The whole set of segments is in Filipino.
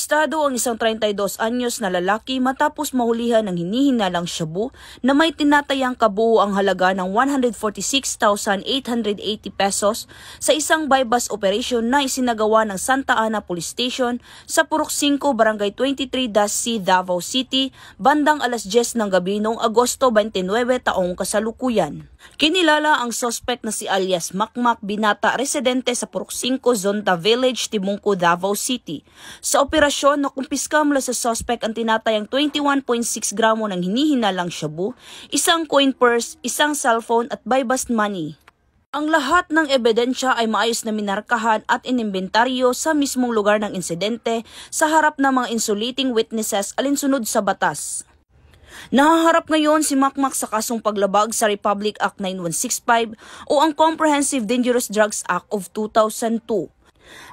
Arestado ang isang 32 anyos na lalaki matapos mahulihan ng hinihinalang shabu na may tinatayang kabuuang halaga ng 146,880 pesos sa isang bypass operation na isinagawa ng Santa Ana Police Station sa Purok 5, Barangay 23-C, Davao City, bandang alas 10 ng gabi noong Agosto 29 taong kasalukuyan. Kinilala ang suspect na si alias Makmak Binata, residente sa Purok 5, Zonta Village, Timungco, Davao City. Sa operasyon, nakumpiska mula sa suspect ang tinatayang 21.6 gramo ng hinihinalang shabu, isang coin purse, isang cellphone at bypass money. Ang lahat ng ebidensya ay maayos na minarkahan at inimbentaryo sa mismong lugar ng insidente sa harap ng mga insulating witnesses alinsunod sa batas. Nahaharap ngayon si Makmak sa kasong paglabag sa Republic Act 9165 o ang Comprehensive Dangerous Drugs Act of 2002.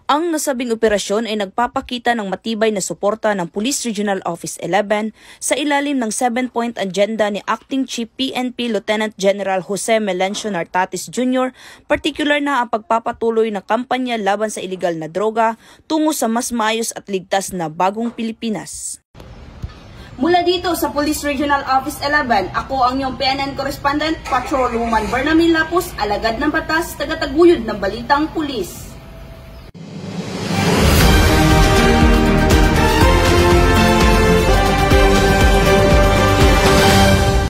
Ang nasabing operasyon ay nagpapakita ng matibay na suporta ng Police Regional Office 11 sa ilalim ng 7-point agenda ni Acting Chief PNP Lieutenant General Jose Melencio Nartatis Jr., particular na ang pagpapatuloy ng kampanya laban sa iligal na droga tungo sa mas maayos at ligtas na bagong Pilipinas. Mula dito sa Police Regional Office 11, ako ang iyong PNN Correspondent, Patrolwoman Bernamil Lapus, alagad ng batas, tagataguyod ng balitang pulis.